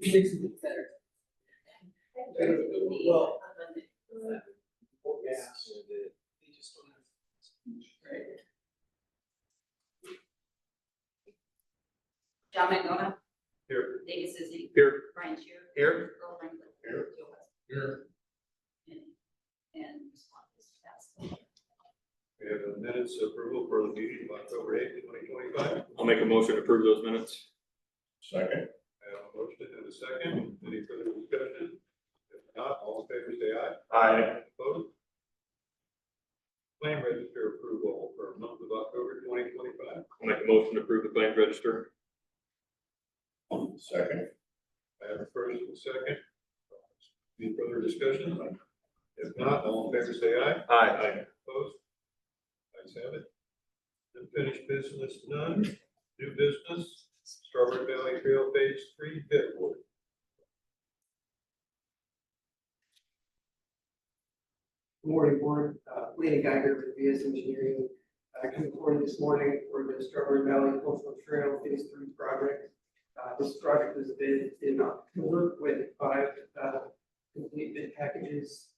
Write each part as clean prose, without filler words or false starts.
Makes it better. Well, yeah. Right. John McDonough. Here. David Suzie. Here. Brian Shear. Here. Earl Franklin. Here. Joe West. Here. And response is passed. We have the minutes approval for the meeting of October 8th, 2025. I'll make a motion to approve those minutes. Second. I have a motion and a second. Any further discussion? If not, all in favor say aye. Aye. Opposed? Claim register approval for month of October 2025. I'll make a motion to approve the claims register. Second. I have a first and a second. Any further discussion? If not, all in favor say aye. Aye. Opposed? Ayes have it. Unfinished business, none. New business, Strawberry Valley Trail Phase 3 bid award. Good morning, board. Lady Geiger with VS Engineering. I came forward this morning for the Strawberry Valley Cultural Trail Phase 3 project. This project was bid in October with 5 complete bid packages,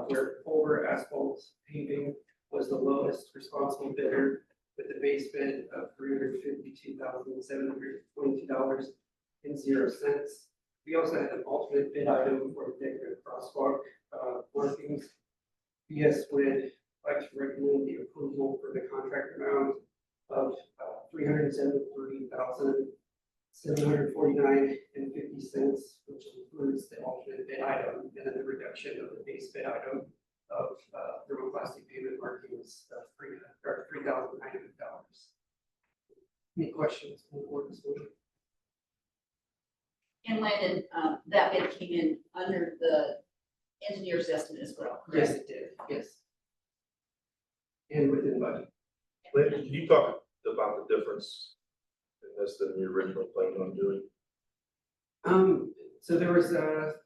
where Pulver Asphalt Paving was the lowest responsible bidder with a base bid of $352,722.00. We also had an alternate bid item for decorative crosswalk markings. VS would like to recommend the approval for the contract amount of $373,749.50, which includes the alternate bid item and then the reduction of the base bid item of thermoplastic pavement markings of $3,900. Any questions from the board this morning? And Landon, that bid came in under the engineer's estimate as well. correct? Yes, it did. Yes. And within budget. Can you talk about the difference in this than you originally planned on doing? So there was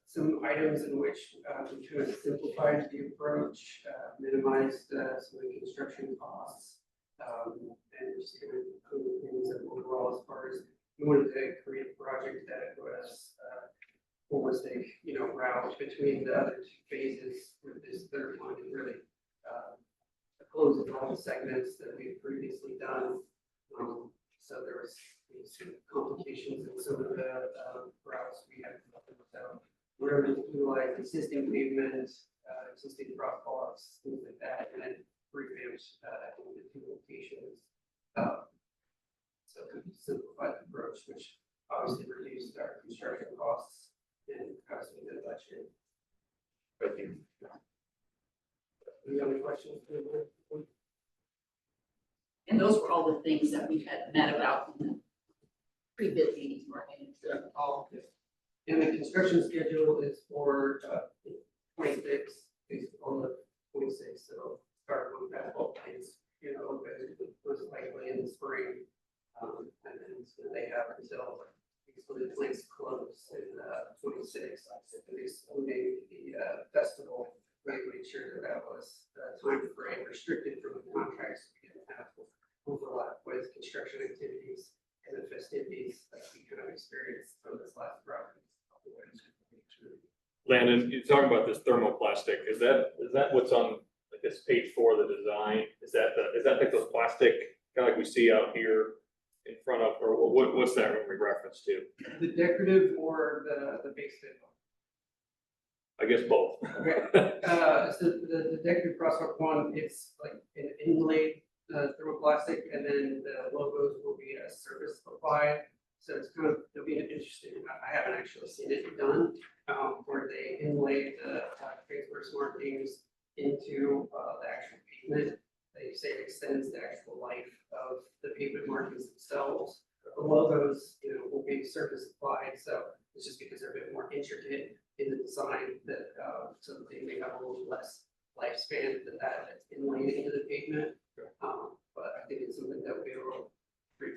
some items in which we kind of simplified the approach, minimized some of the construction costs, and just kind of improved things overall as far as we wanted to create a project that was holistic, route between the other 2 phases with this third one and really close all the segments that we've previously done. So there was some complications in some of the routes we had. So we're able to utilize existing pavement, existing crosswalks, things like that, and then revamp in the 2 locations. So to simplify the approach, which obviously reduced our construction costs and cost of the budget. Thank you. Any other questions? And those were all the things that we had met about in the pre-bid meetings, right? All good. And the construction schedule is for 26, based on the 26, so start with basketball plays, most likely in the spring. And then so they have until basically the place close in 26, excluding the festival. We made sure that was time frame restricted from the contracts. We didn't have overlap with construction activities and the festivities that we kind of experienced from this last project. Landon, you're talking about this thermoplastic. Is that what's on, I guess, page 4 of the design? Is that like those plastic, kind of like we see out here in front of, or what's that in reference to? The decorative or the base bid? I guess both. Okay. So the decorative crosswalk one, it's like an inlaid thermoplastic, and then the logos will be a surface applied. So it's kind of, it'll be interesting. I haven't actually seen it done, where they inlay the transverse markings into the actual pavement. They say it extends the actual life of the pavement markings themselves. The logos, will be surface applied, so it's just because they're a bit more intricate in the design that so that they may have a little less lifespan than that's inlaid into the pavement. But I think it's something that will be a real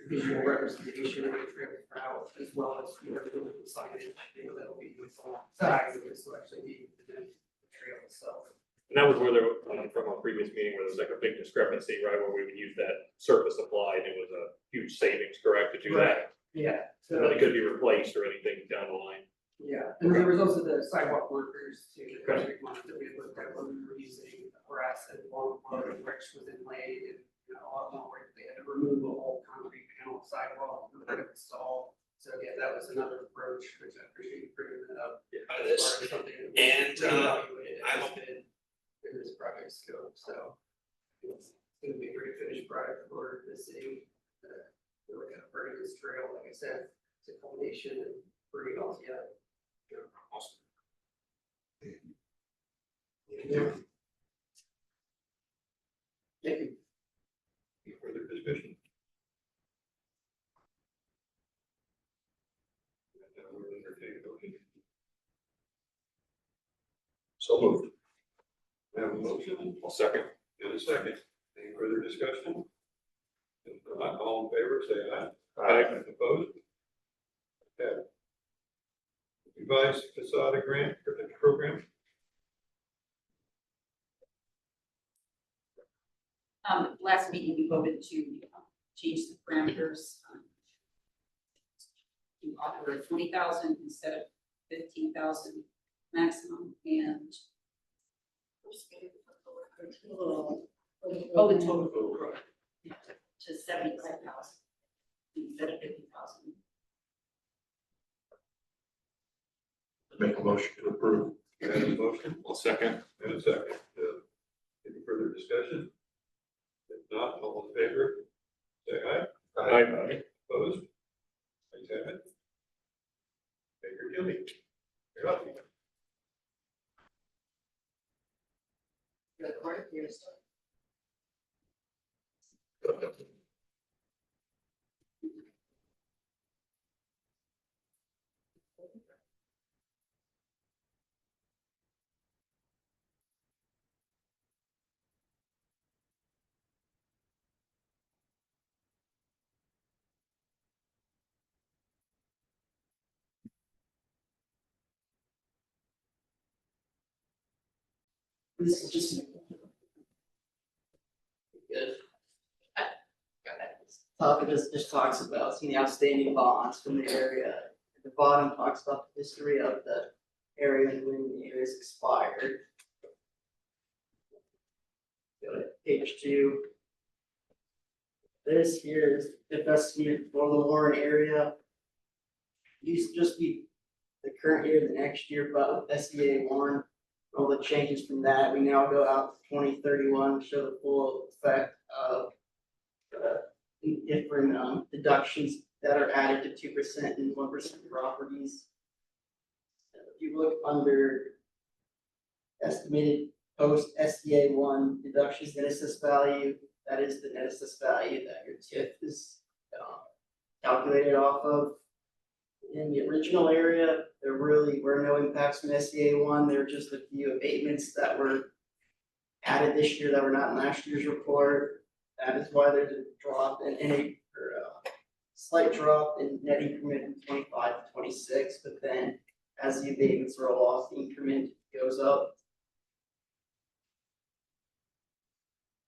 visual representation of the trail route, as well as the signage, that'll be with sides, and this will actually be the trail itself. And that was where there, from a previous meeting, where there was like a big discrepancy, right, where we would use that surface applied, it was a huge savings, correct, to do that? Yeah. So that it could be replaced or anything down the line. Yeah, and there was also the sidewalk markers too, the concrete ones that we looked at when we were using brass and one which was inlaid and, a lot more work. They had to remove a whole concrete panel sidewalk and then install. So again, that was another approach, which I appreciate you bringing that up. As far as something that we reevaluated as been in this project scope, so it's gonna be a great finished product for the city. We're kind of burning this trail, like I said, it's a culmination and bring it all together. Awesome. Yeah. Thank you. Any further discussion? Now we'll entertain a motion. So moved. We have a motion I'll second. and a second. Any further discussion? If not, all in favor, say aye. Aye. Opposed? Okay. Revised facade grant for the program. Last meeting, we voted to change the parameters. To offer 20,000 instead of 15,000 maximum and. Oh, the total. To 75,000 instead of 50,000. Make a motion to approve. We have a motion I'll second. and a second. Any further discussion? If not, all in favor, say aye. Aye. Opposed? Ayes have it. Baker Tilly. You're up. This is just. Good. Top of this just talks about some of the outstanding bonds from the area. At the bottom talks about the history of the area and when the area is expired. Go to page 2. This here is the estimate for the Warren area. Used to just be the current year, the next year, but with SEA Warren, all the changes from that, we now go out to 2031, show the full effect of different deductions that are added to 2% and 1% properties. If you look under estimated post SDA 1 deductions net assessed value, that is the net assessed value that your TIF is calculated off of. In the original area, there really were no impacts from SDA 1. There were just a few abatements that were added this year that were not in last year's report. That is why there's a drop in slight drop in net increment from 25 to 26, but then as the abatements roll off, the increment goes up.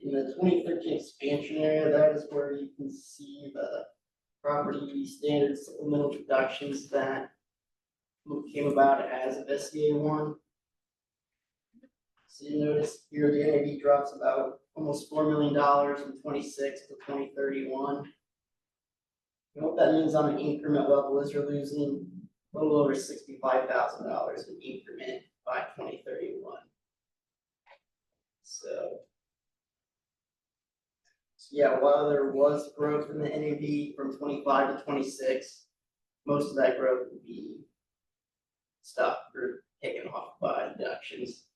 In the 2013 expansion area, that is where you can see the property standard supplemental deductions that came about as of SDA 1. So you notice here the NAV drops about almost $4 million from 26 to 2031. And what that means on an increment level is you're losing a little over $65,000 in increment by 2031. So yeah, while there was growth in the NAV from 25 to 26, most of that growth would be stopped or taken off by deductions.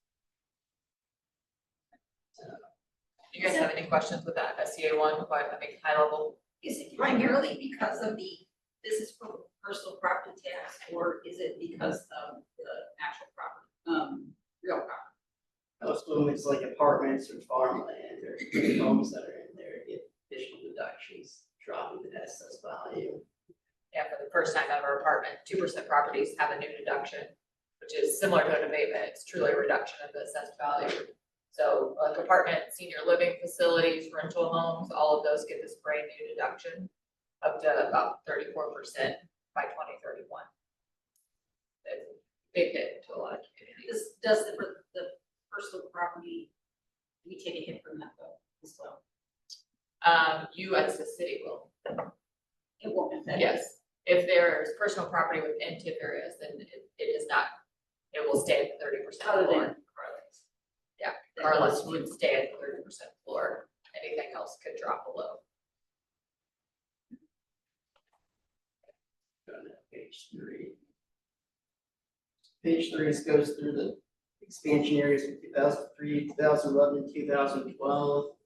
Do you guys have any questions with that SCA 1, but I think high level? Is it primarily because of this is for personal property tax, or is it because of the actual property, real property? Most of them it's like apartments or farmland or homes that are in there get additional deductions, dropping the net assessed value. Yeah, for the first time ever apartment, 2% properties have a new deduction, which is similar to an abatement. It's truly a reduction of the assessed value. So like apartment, senior living facilities, rental homes, all of those get this brand new deduction up to about 34% by 2031. big hit to a lot of communities. Does the personal property, we take a hit from that though as well? You as the city will, It won't affect. yes. If there's personal property within TIF areas, then it is not, it will stay at the 30% Other floor. than Carlos. Yeah, Carlos would stay at the 30% floor, anything else could drop below. Go to page 3. Page 3 goes through the expansion areas from 2003, 2011, and 2012.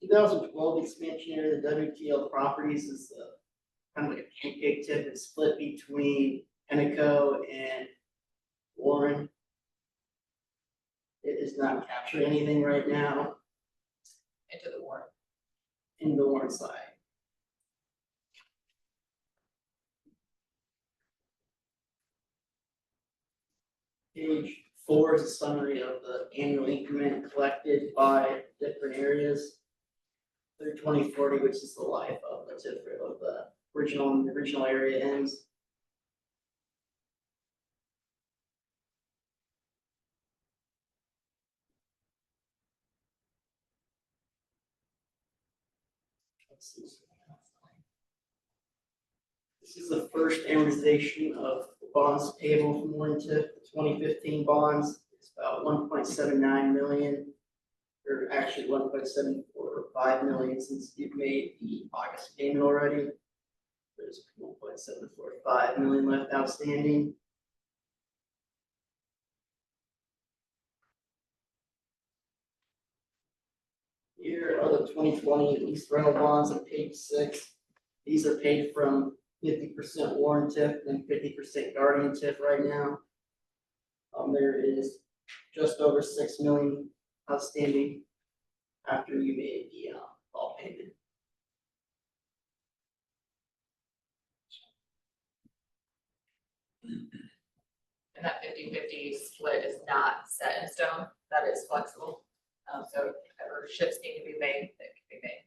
2012 expansion area, the WTL properties is kind of like a pancake tip. It's split between Henneco and Warren. It is not capturing anything right now Into the warrant. in the Warren side. Page 4 is a summary of the annual increment collected by different areas. Through 2040, which is the life of the TIF of the original area ends. This is the first amortization of bonds payable from Warren TIF, the 2015 bonds. It's about 1.79 million, or actually 1.745 million since you've made the August payment already. There's 1.745 million left outstanding. Here are the 2020 lease rental bonds on page 6. These are paid from 50% Warren TIF and 50% Guardian TIF right now. There is just over 6 million outstanding after you made the fall payment. And that 50-50 split is not set in stone, that is flexible. So if ever shifts need to be made, they can be made.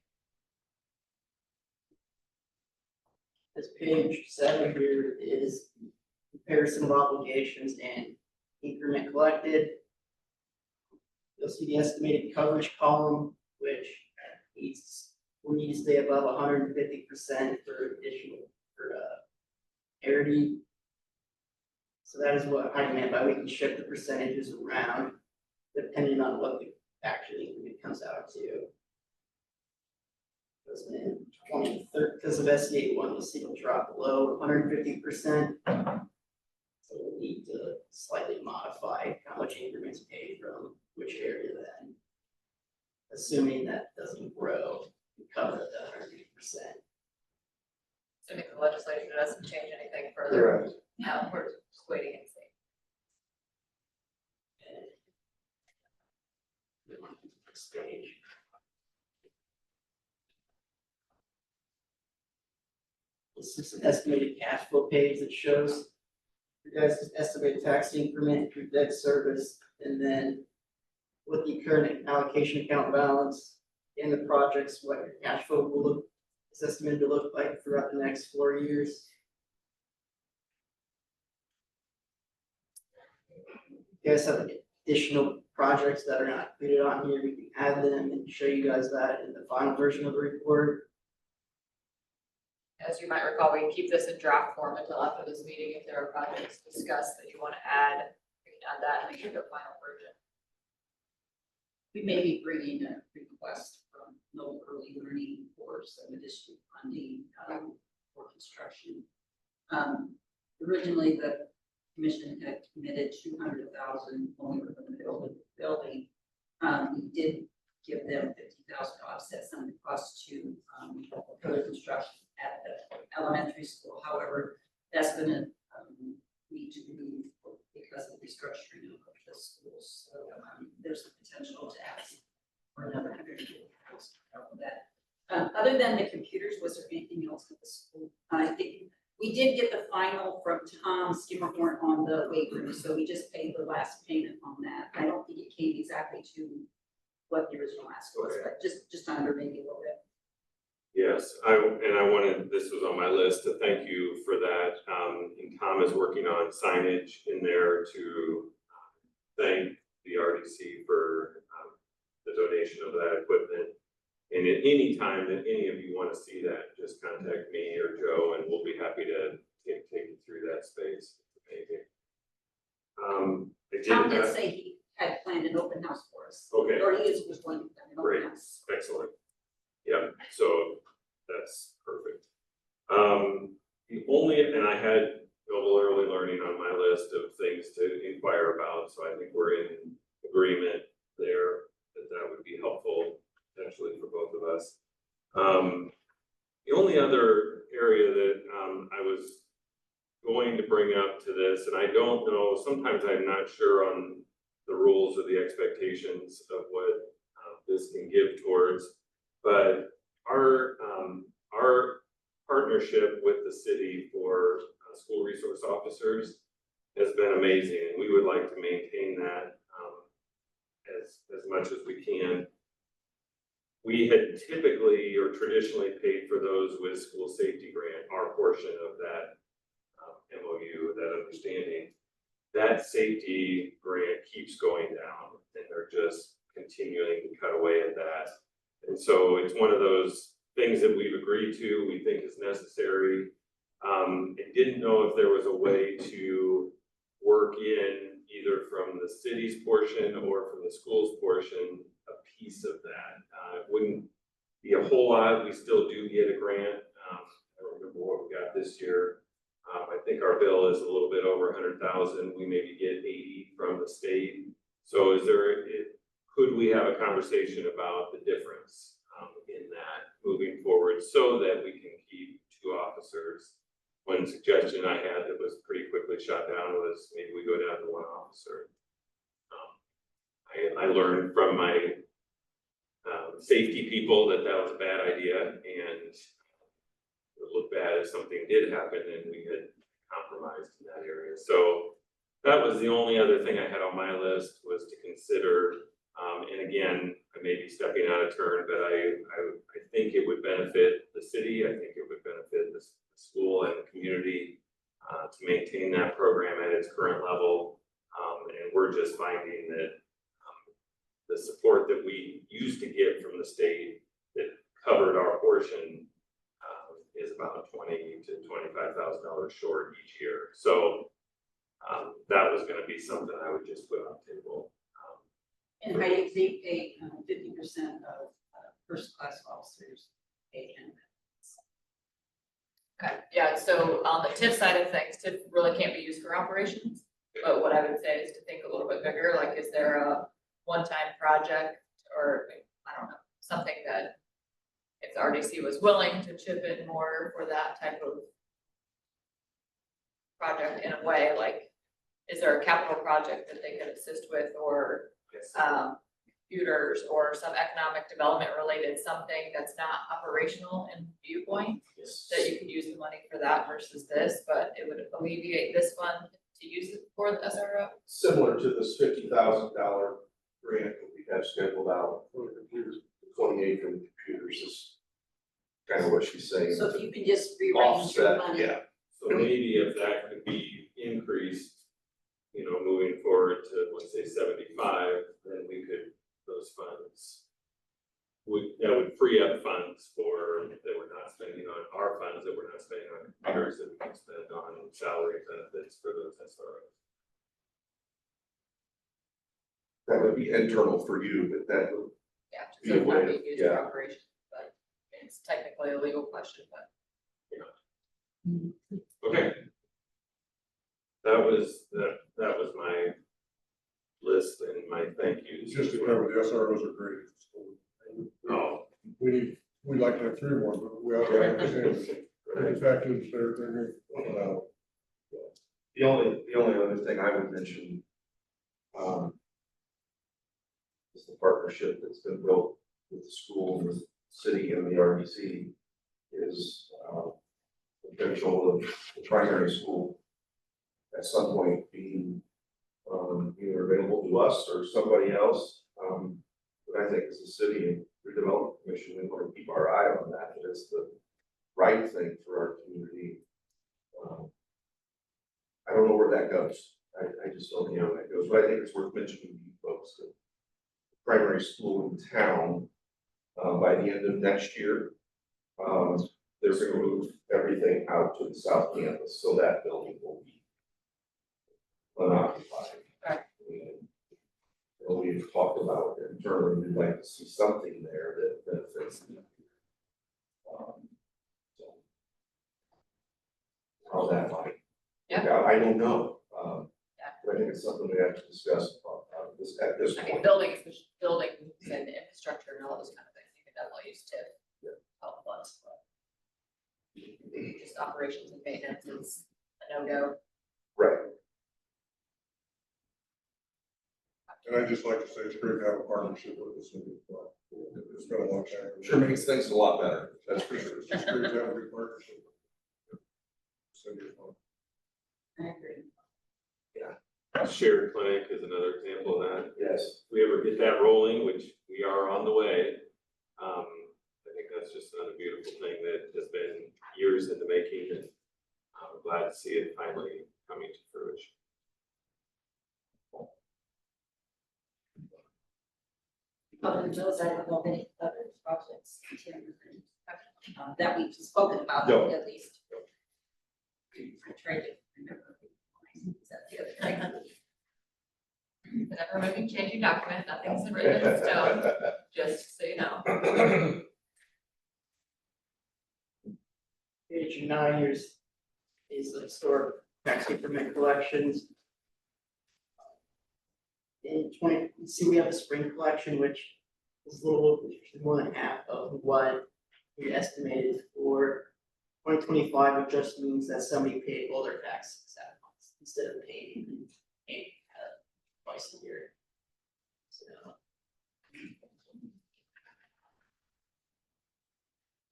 This page 7 here is comparison of obligations and increment collected. You'll see the estimated coverage column, which will need to stay above 150% for additional parity. So that is what I meant by we can shift the percentages around depending on what the actual increment comes out to. Because in 2030, because of SCA 1, you'll see it'll drop below 150%. So we'll need to slightly modify how much increments paid from which area then. Assuming that doesn't grow, we cover the 150%. Assuming the legislature doesn't change anything further. Correct. Now, we're just waiting and seeing. Next page. This is an estimated cash flow page that shows your guys' estimated tax increment, your debt service, and then what the current allocation account balance in the projects, what your cash flow will look, is estimated to look like throughout the next 4 years. You guys have additional projects that are not included on here, we can add them and show you guys that in the final version of the report. As you might recall, we can keep this in draft form until after this meeting. If there are projects discussed that you want to add, we can add that and make it a final version. We may be bringing a request from no early learning for some additional funding for construction. Originally, the commission had committed 200,000 when we were going to build the building. We did give them 50,000 to offset some of the costs to further construction at the elementary school. However, that's going to need to be moved because of restructuring of the schools. So there's the potential to ask for another 150,000 for that. Other than the computers, was there anything else at the school? I think we did get the final from Tom Skimmerhorn on the weight room, so we just paid the last payment on that. I don't think it came exactly to what the original ask was, but just under maybe a little bit. Yes, I wanted, this was on my list to thank you for that. In comments Tom is working on signage in there to thank the RDC for the donation of that equipment. And at any time that any of you want to see that, just contact me or Joe, and we'll be happy to take you through that space. Amazing. Tom did say he had planned an open house for us. Okay. Or he was going to plan an Great. open house. Excellent. Yep, so that's perfect. The only, and I had global early learning on my list of things to inquire about, so I think we're in agreement there that would be helpful potentially for both of us. The only other area that I was going to bring up to this, and I don't know, sometimes I'm not sure on the rules or the expectations of what this can give towards, but our partnership with the city for school resource officers has been amazing, and we would like to maintain that as much as we can. We had typically or traditionally paid for those with school safety grant, our portion of that MOU, that understanding. That safety grant keeps going down, and they're just continuing to cut away at that. And so it's one of those things that we've agreed to, we think is necessary. I didn't know if there was a way to work in either from the city's portion or from the school's portion, a piece of that. It wouldn't be a whole lot, we still do get a grant. I don't remember what we got this year. I think our bill is a little bit over 100,000. We maybe get 80 from the state. So could we have a conversation about the difference in that moving forward so that we can keep 2 officers? One suggestion I had that was pretty quickly shot down was maybe we go down to 1 officer. I learned from my safety people that was a bad idea, and it would look bad if something did happen and we had compromised in that area. So that was the only other thing I had on my list was to consider. And again, I may be stepping out of turn, but I think it would benefit the city. I think it would benefit the school and the community to maintain that program at its current level. And we're just finding that the support that we used to get from the state that covered our portion is about $20,000 to $25,000 short each year. So that was going to be something I would just put on the table. And Heidi, they pay 50% of first class officers pay in. Okay, yeah, so on the TIF side of things, TIF really can't be used for operations. But what I would say is to think a little bit bigger, like is there a one-time project or, I don't know, something that if the RDC was willing to chip in more for that type of project in a way, like, is there a capital project that they could assist with or computers or some economic development related, something that's not operational in viewpoint, that you could use the money for that versus this, but it would alleviate this fund to use it for the SRO? Similar to this $50,000 grant that we have scheduled out for the computers, 28 for the computers is kind of what she's saying. So if you can just rearrange your Offset, money. yeah. So maybe if that could be increased, moving forward to, let's say 75, then we could, those funds that would free up funds that we're not spending on our funds, that we're not spending on computers, that we can spend on salary benefits for those SROs. That would be internal for you, but that would Yeah, Be so a it's way not to- being used for operations, but it's technically a legal question, but. Okay. That was my list and my thank yous. Just to cover, the SROs are great. Oh. We'd like to have 3 more, but we also understand the fact is they're great. the only other thing I would mention is the partnership that's been built with the school and the city and the RDC is the potential of the primary school at some point being either available to us or somebody else. But I think as a city and Redevelopment Commission, we want to keep our eye on that. It's the right thing for our community. don't know where that goes. I just don't know where that goes, but I think it's worth mentioning to you folks that primary school in town, by the end of next year, they're gonna move everything out to the south campus, so that building will be unoccupied. Right. And, we've talked about internally, we'd like to see something there that benefits. So, how that might. Yeah. work out, I don't know, Yeah. but I think it's something we have to discuss at this I mean, point. buildings and infrastructure and all those kind of things, you can definitely use TIF. Yeah. Help funds, but just operations and maintenance is a no-go. Right. And I'd just like to say it's great to have a partnership with the city. It's been a long time. Sure makes things a lot better, that's for sure. It's just great to have a good partnership. City is one. I agree. Shared clinic is another example of that. Yes. If we ever get that rolling, which we are on the way, I think that's just another beautiful thing that has been years in the making, and I'm glad to see it finally coming to fruition. Other than those, I don't know of any other projects that we've spoken about, No. at least. I tried to remember. Is that the other thing? The never moving, changing document, nothing's written in stone, just so you know. Page 9 is the historic tax increment collections. In 20, you see we have a spring collection, which is a little more than half of what we estimated for 2025. It just means that somebody paid all their taxes at once instead of paying twice a year. So.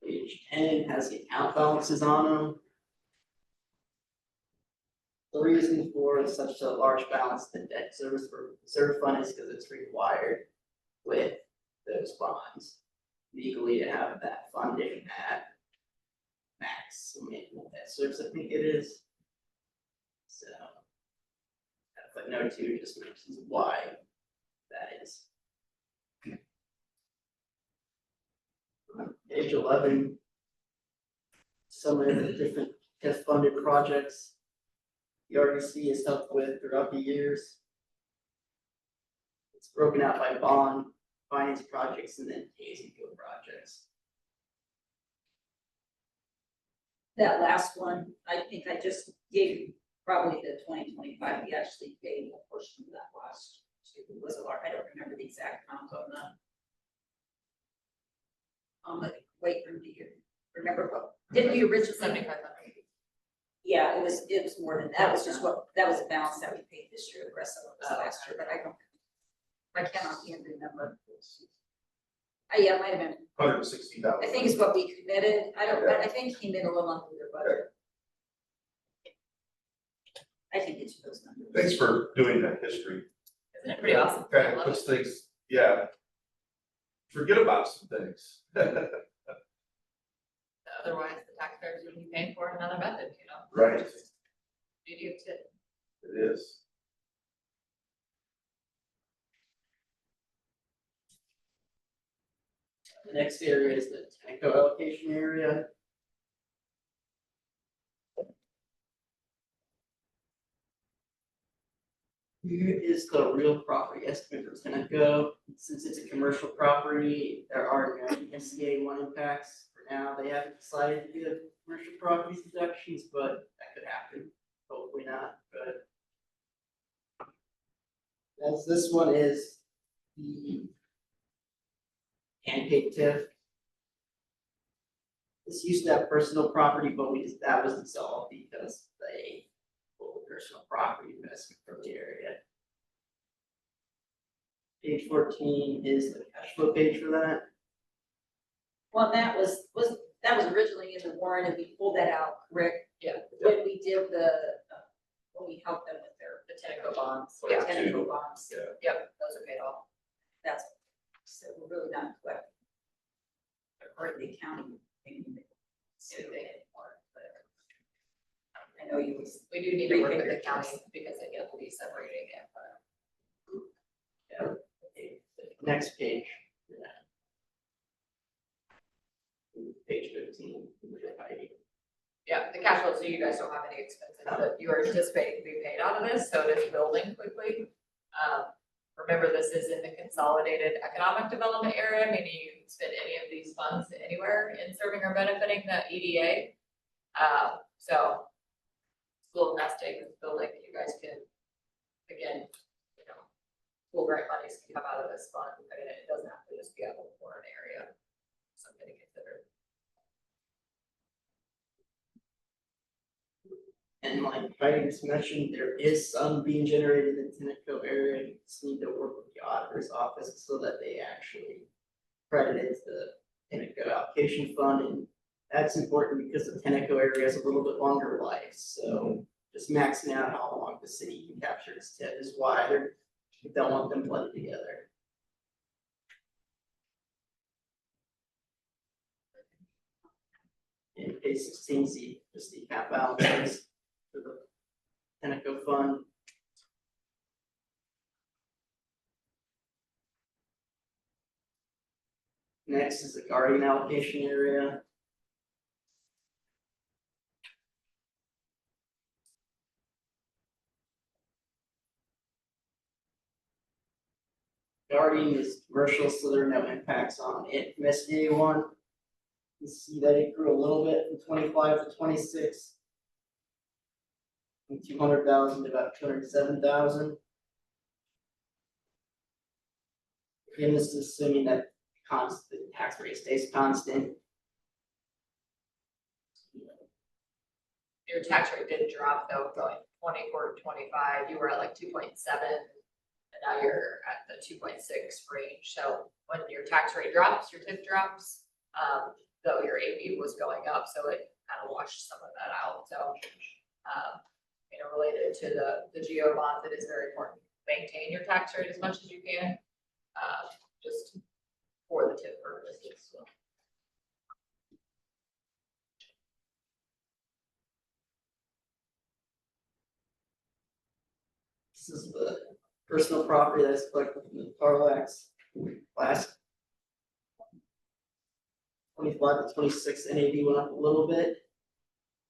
Page 10 has the account balances on them. The reason for such a large balance in the debt service for reserve fund is because it's required with those bonds legally to have that funding at max, debt service, I think it is. So. Footnote 2 just mentions why that is. Page 11. Some of the different TIF funded projects the RDC has helped with throughout the years. It's broken out by bond, finance projects, and then pay-as-you-go projects. That last one, I think I just gave you probably the 2025, we actually paid a portion of that last year. It was a lot, I don't remember the exact amount on the weight room, do you remember what, didn't we originally? 7,500. Yeah, it was more than that, was just what, that was a balance that we paid this year, the rest of it was last year, but I cannot even remember. Yeah, it might have been, 160,000. I think it's what we committed, I think he made a little under their budget. I can get you those numbers. Thanks for doing that history. Isn't it pretty awesome? I Kind of love puts it. things, yeah. Forget about some things. Otherwise, the taxpayers would be paying for another method, you know? Right. Beauty of TIF. It is. The next area is the Tenneco allocation area. Here is the real property estimate for Tenneco. Since it's a commercial property, there are no SCA 1 impacts. For now, they haven't decided to give commercial properties deductions, but that could happen. Hopefully not, but. As this one is the pancake TIF. This used to have personal property, but that was dissolved because they pulled the personal property investment from the area. Page 14 is the cash flow page for that. Well, that was originally in the warrant and we pulled that out, correct? Yeah. When we did when we helped them with their The Tenneco bonds. the Yeah, Tenneco bonds. Yeah. yep, those are paid off. That's, so we're really not collecting. Or the accounting thing. So they had more, but I know you was, We do need to work with the Refigure county this. because again, we'll be separating it, but. Next page. Page 15. Yeah, the cash flow, so you guys don't have any expenses that you are anticipating to be paid out of this, so it is building quickly. Remember, this is in the consolidated economic development area, meaning you can spend any of these funds anywhere in serving or benefiting the EDA. So it's a little nesting, this building that you guys can, again, you know, school grant monies can come out of this fund, and it doesn't have to just be up for an area. Something to consider. And like I just mentioned, there is some being generated in the Tenneco area. You just need to work with the auditor's office so that they actually credit it to the Tenneco allocation fund. And that's important because the Tenneco area has a little bit longer life. So just maxing out how long the city can capture its TIF is why we don't want them blended together. In page 16, see just the account balances for the Tenneco fund. Next is the guardian allocation area. Guardian is commercial, so there are no impacts on it from SDA 1. You see that it grew a little bit from 25 to 26. From 200,000 to about 207,000. Again, this is assuming that the tax rate stays constant. Your tax rate did drop though, going 24 to 25, you were at like 2.7. And now you're at the 2.6 range, so when your tax rate drops, your TIF drops, though your AP was going up, so it kind of washed some of that out, so. You know, related to the GO bonds, it is very important to maintain your tax rate as much as you can, just for the TIF purposes. So. This is the personal property that's collected from the Tarlax last 25 to 26 NAV went up a little bit.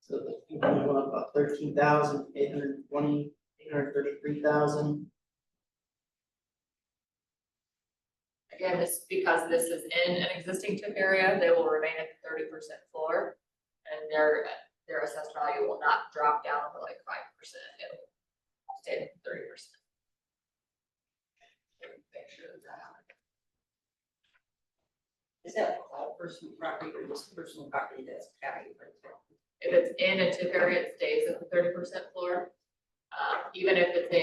So the income went up about 13,000, 820, 833,000. Again, this, because this is in an existing TIF area, they will remain at the 30% floor, and their assessed value will not drop down to like 5%. It will stay at 30%. Make sure that. is that all personal property or just personal property that's carried? If it's in a TIF area, it stays at the 30% floor. Even if it's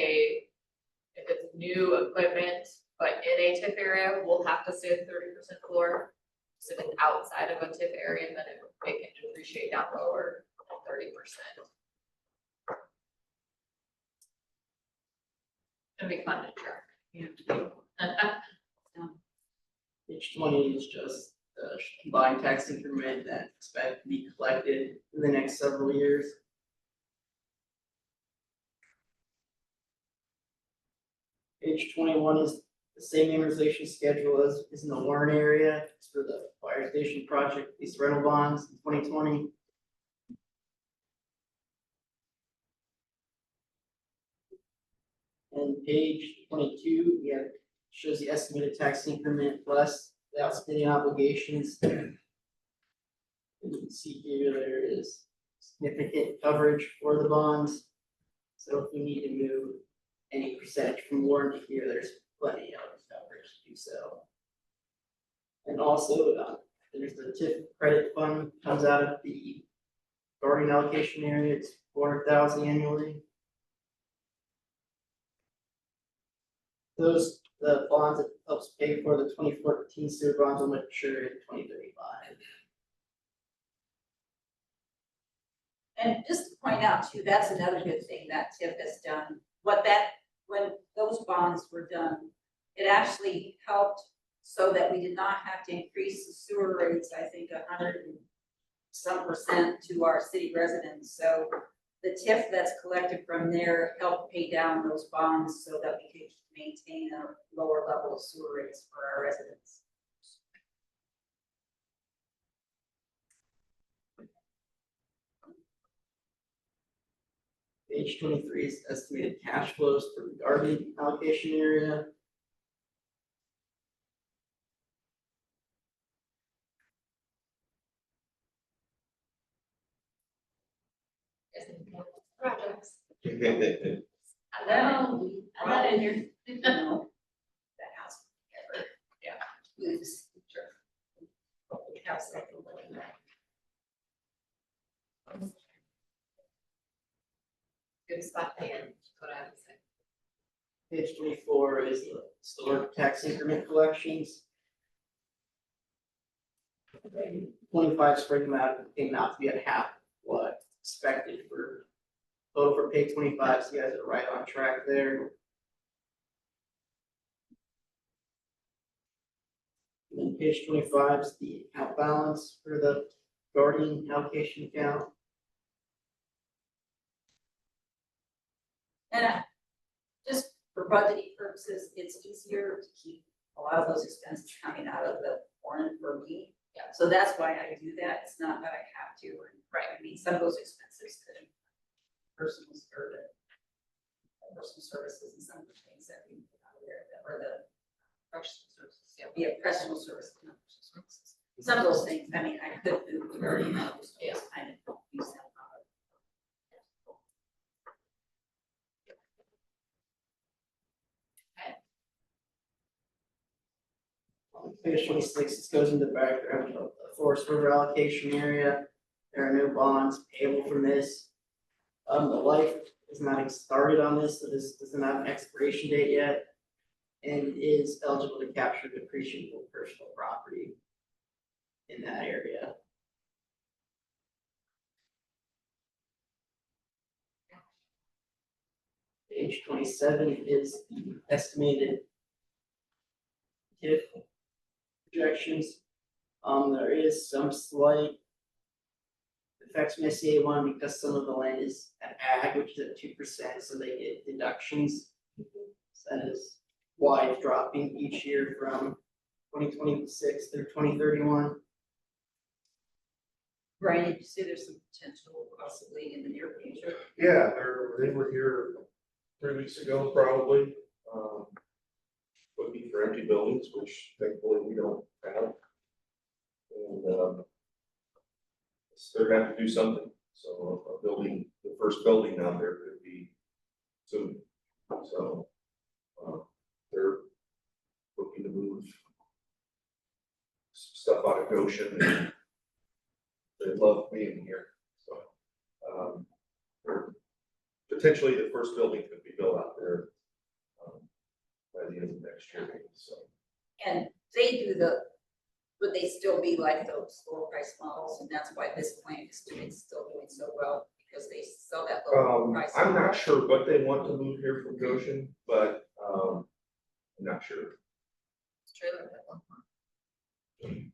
new equipment, but in a TIF area, we'll have to stay at the 30% floor. So if it's outside of a TIF area, then it can depreciate down lower than 30%. It'll be fun to track. Page 20 is just the combined tax increment that expect to be collected in the next several years. Page 21 is the same amortization schedule as is in the Warren area. It's for the fire station project, these rental bonds in 2020. And page 22, shows the estimated tax increment plus the outstanding obligations. And you can see here there is significant coverage for the bonds. So if we need to move any percentage from Warren to here, there's plenty of coverage to do so. And also, there's the TIF credit fund, comes out of the guardian allocation area, it's 400,000 annually. The bonds that helps pay for the 2014 sewer bonds will mature in 2035. And just to point out too, that's another good thing that TIF has done. When those bonds were done, it actually helped so that we did not have to increase the sewer rates, I think 100% to our city residents. So the TIF that's collected from there help pay down those bonds so that we can maintain a lower level of sewer rates for our residents. Page 23 is estimated cash flows for the garden allocation area. Projects. Well, I'm not in here. No. That house. Ever. Yeah. Lose. Sure. House like a little. Good spot to end, what I would say. Page 24 is the historic tax increment collections. 25 spread out, came out to be at half what expected for total for page 25, so you guys are right on track there. And then page 25 is the account balance for the guardian allocation account. And just for budgeting purposes, it's easier to keep a lot of those expenses coming out of the warrant for me. Yeah. So that's why I do that. It's not that I have to, or, Right. I mean, some of those expenses could personal service, and some of the things that we put out there that were the Professional services, yeah. professional services, not personal services. Some of those things, I mean, I could do the guardian, I just kind of don't use that. Page 26, this goes into the background of the Forest River allocation area. There are no bonds payable from this. The life is not started on this, so this doesn't have an expiration date yet. And it is eligible to capture depreciable personal property in that area. Page 27 is the estimated TIF projections. There is some slight effects from SCA one because some of the land is at ag, which is at 2%, so they get deductions. So that is why it's dropping each year from 2026 through 2031. Brian, did you say there's some potential possibly in the near future? Yeah, they were here 3 weeks ago, probably. Looking for empty buildings, which thankfully we don't have. And, so they're gonna have to do something, so a building, the first building out there could be soon. So, they're looking to move stuff out of Goshen, and they love being here, so. Potentially the first building could be built out there by the end of next year, maybe, so. And they do would they still be like those lower price models, and that's why this plant is still doing so well, because they sell that lower price? I'm not sure what they want to move here from Goshen, but, I'm not sure. Trailer at one point.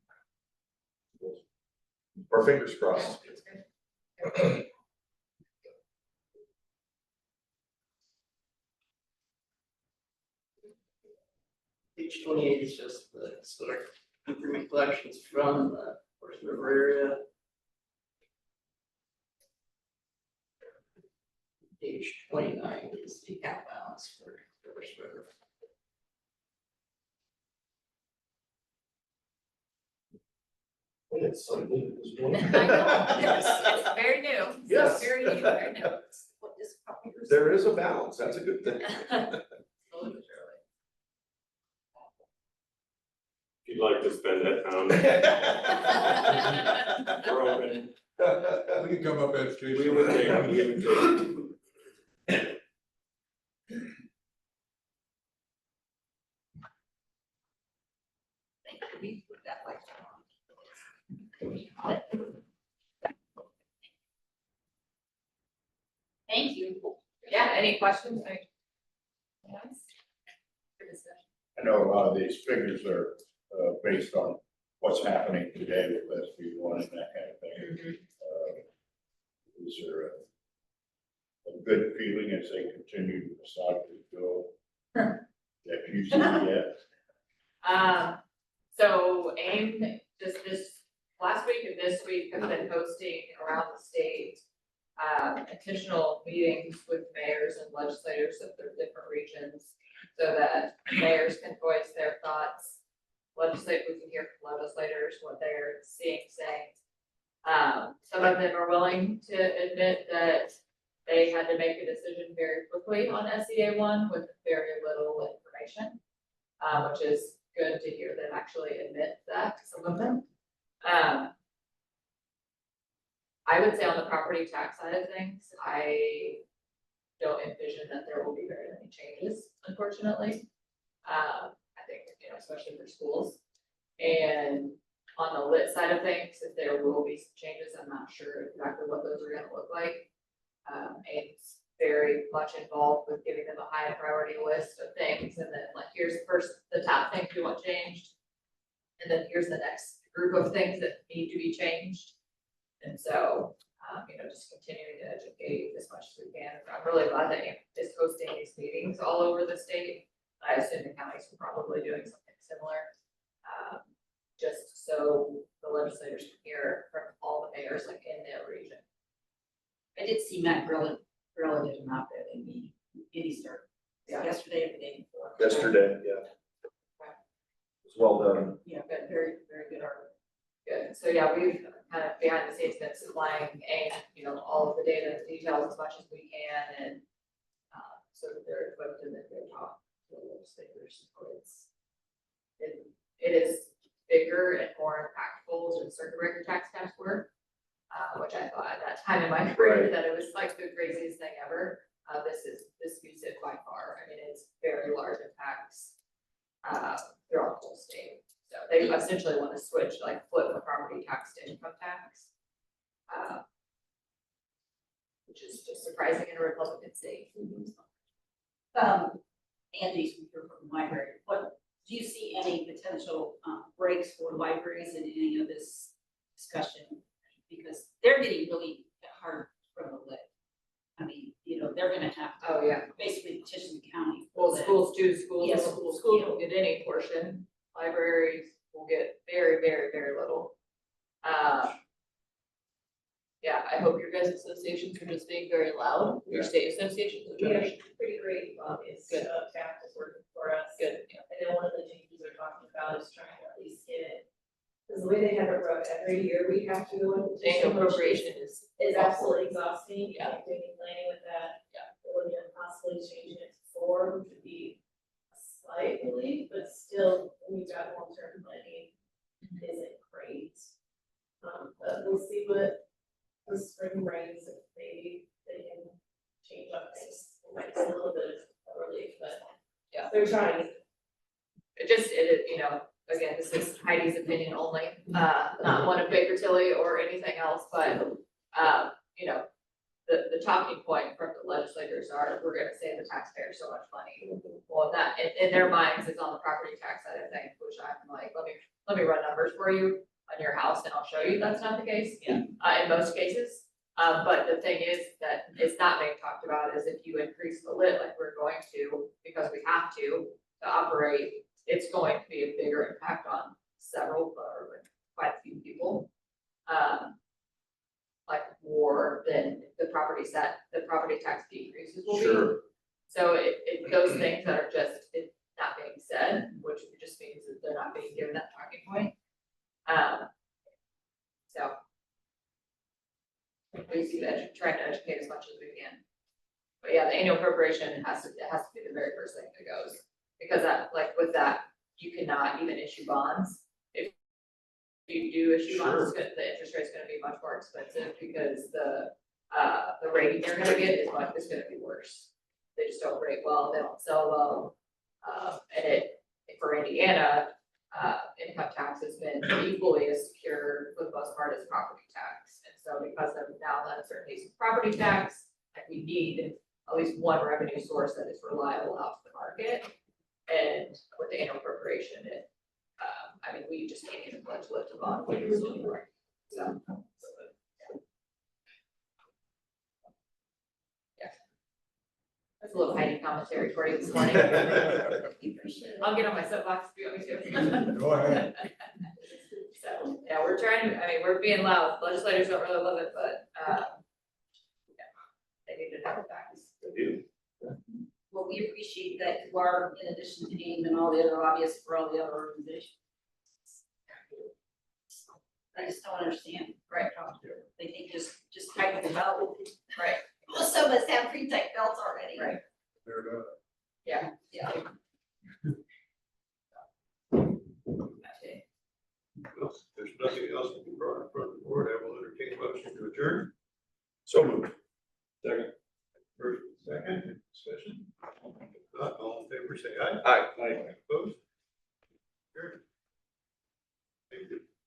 Our fingers crossed. That's great. Page 28 is just the historic increment collections from the Forest River area. Page 29 is the account balance for Forest River. It's so good at this point. I know, it's very new, so Yes. very new, very new. What this copy is- There is a balance, that's a good thing. Slowly but surely. If you'd like to spend that time, we're open. We can come up as Jason. We would take, we would take. Thank you. We put that like that on. Thank you. Yeah, any questions? Yes. Good discussion. I know a lot of these figures are based on what's happening today with SB one and that kind of thing. These are a good feeling as they continue to decide to go. That you see yet? So AIM, just this last week and this week have been hosting around the state intentional meetings with mayors and legislators of their different regions so that mayors can voice their thoughts. We can hear from legislators what they're seeing, saying. Some of them are willing to admit that they had to make a decision very quickly on SEA one with very little information, which is good to hear them actually admit that, some of them. I would say on the property tax side of things, I don't envision that there will be very many changes, unfortunately. I think, especially for schools. And on the lit side of things, if there will be some changes, I'm not sure exactly what those are gonna look like. It's very much involved with giving them a high priority list of things, and then like, here's the top things we want changed. And then here's the next group of things that need to be changed. And so, just continuing to educate as much as we can. I'm really glad that AIM is hosting these meetings all over the state. I assume the counties are probably doing something similar. Just so the legislators can hear from all the mayors like in their region. I did see Matt Grillen did an op-ed in the Easter, yesterday or the day before. Yesterday, yeah. It's well done. Yeah, but very, very good article. Good. So yeah, we've kind of behind the scenes been supplying all of the data and details as much as we can, and so that they're equipped and that they talk to the legislators. So it is bigger and more impactful than circuit breaker tax work, which I thought at that time in my career that it was like the craziest thing ever. This beats it by far. I mean, it's very large impacts throughout the whole state. So they essentially want to switch, like flip the property tax to income tax, which is just surprising in a Republican state. Andy's from the library. What do you see any potential breaks for libraries in any of this discussion? Because they're getting really hard from the lit. I mean, they're going to have to basically petition the county. Well, schools do. Schools Yes, schools schools, don't get any portion. Libraries will get very, very, very little. Yeah, I hope your guys' associations are just being very loud. Your state associations, which are Pretty great, it's, Good. TAP is working for us. good. Yeah. I know one of the changes they're talking about is trying to at least get it, because the way they have it wrote, every year we have to go into. Annual appropriation is absolutely exhausting. Yeah. Doing planning with that. Yeah. We're looking at possibly changing it to 4, which would be a slight relief, but still, we've got long-term planning isn't great. But we'll see what the spring brings, if maybe they can change up things. It might be a little bit of relief, but Yeah. they're trying. Again, this is Heidi's opinion only, not one of Baker Tilly or anything else, but, the talking point from the legislators are, we're gonna save the taxpayer so much money. Well, that, in their minds, is on the property tax side of things, which I'm like, let me run numbers for you on your house and I'll show you that's not the case. Yeah. In most cases, but the thing is that it's not being talked about is if you increase the lit like we're going to, because we have to operate, it's going to be a bigger impact on several, or quite a few people. Like more than the property tax decreases will be. Sure. So those things that are just, it's not being said, which just means that they're not being given that talking point. So. We see that, trying to educate as much as we can. But yeah, the annual appropriation has to be the very first thing that goes, because with that, you cannot even issue bonds. If you do issue bonds, the interest rate's gonna be much more expensive because the rating you're gonna get is gonna be worse. They just don't rate well, they don't sell well. And for Indiana, income tax has been equally as secure for the most part as property tax. And so because of now the uncertainties of property tax, like we need at least one revenue source that is reliable out to the market. And with the annual appropriation, we just can't even pledge lit to bond anymore. So. Yeah. That's a little Heidi commentary for you this morning. I'll get on my soapbox if you want me to. Go ahead. So, yeah, we're trying to, I mean, we're being loud, legislators don't really love it, but, yeah, they need to know the facts. They do. Well, we appreciate that you are, in addition to AIM and all the other lobbyists for all the other organizations. I just don't understand, right, how they think just tighten the belt. Right. Well, some of us have pretty tight belts already. Right. They're done. Yeah. Okay. Well, if there's nothing else to be brought in front of the board, I will entertain a motion to adjourn. So moved. Second. First, second, discussion. If not, all in favor, say aye. Aye. Opposed? Carried.